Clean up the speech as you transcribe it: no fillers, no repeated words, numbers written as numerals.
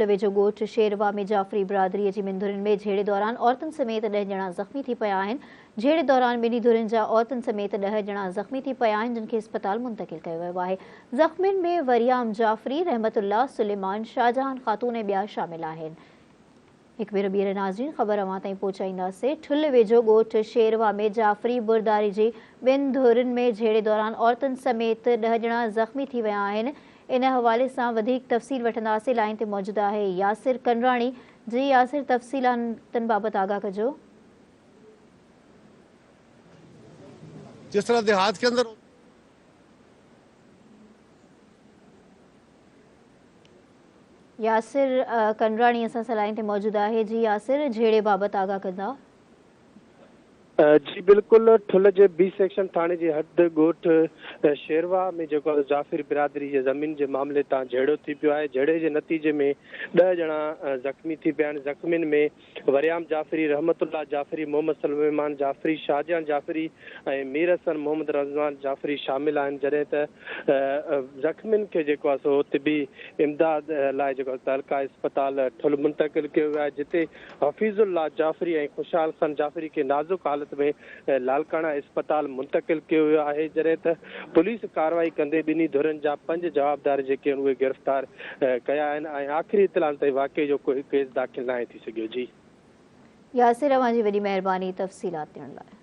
ठुल वेझो ॻोठ शेरवा में जाफ़री बिरादरीअ जी ॿिनि धुरियुनि में झेड़े दौरान औरतुनि समेत 10 ॼणा ज़ख़्मी थी पिया आहिनि। झेड़े दौरान ॿिन्ही धुरियुनि जा औरतुनि समेत 10 ॼणा ज़ख़्मी थी पिया आहिनि, जिन खे अस्पताल मुंतक़िल कयो वियो आहे। ज़ख़्मियुनि में वरियाम जाफ़री, रहमतुल्लाह, सुलेमान, शाहजहान ख़ातून ऐं ॿिया शामिल आहिनि। एक भेरो ॿीहर नाज़रीन ख़बर अवां ताईं पहुचाईंदासीं। ठुल वेझो ॻोठ शेरवा में जाफ़री बिरादरी जी ॿिनि धुरियुनि में झेड़े दौरान औरतुनि समेत 10 ॼणा ज़ख़्मी थी विया आहिनि। इन हवाले सां वधीक तफ़सील वठंदासीं। लाइन ते मौजूद आहे यासिर कंडराणी। जी यासिर, तफ़सीलातनि बाबति आगाह कजो। जिस तरह देहात के अंदर यासिर कंडराणी असां सां लाइन ते मौजूद आहे। जी यासिर, झेड़े बाबति आगाह कंदा। जी बिल्कुल, ठुल जे बी सेक्शन थाने जी हद ॻोठ शेरवा में जेको जाफ़िर बिरादरी जे ज़मीन जे मामले तां झेड़ो थी पियो आहे। झेड़े जे नतीजे में 10 ॼणा ज़ख़्मी थी पिया आहिनि। ज़ख़्मियुनि में वरियाम जाफ़री, रहमतुल्लाह जाफ़री, मोहम्मद सलमान जाफ़री, शाहजहान जाफ़री ऐं मीर हसन मोहम्मद रज़वान जाफ़री शामिल आहिनि। जॾहिं त ज़ख़्मियुनि खे जेको आहे सो तिबी इमदाद लाइ जेको तहलका अस्पताल ठुल मुंतक़िल कयो वियो आहे, जिते हफ़ीज़ुल्लाह जाफ़री ऐं ख़ुशहाल ख़ान जाफ़री खे नाज़ुक हालत में लालकाना अस्पताल मुंतक़िल कयो वियो आहे। जॾहिं त पुलिस कार्रवाई कंदे ॿिन्ही धुरियुनि जा 5 जवाबदार जेके आहिनि उहे गिरफ़्तार कया आहिनि ऐं आख़िरी इत्तला ताईं वाक़े जो कोई केस दाख़िल न थी सघियो। जी यासिर, अवां जी वॾी महिरबानी तफ़सीलात ॾियण लाइ।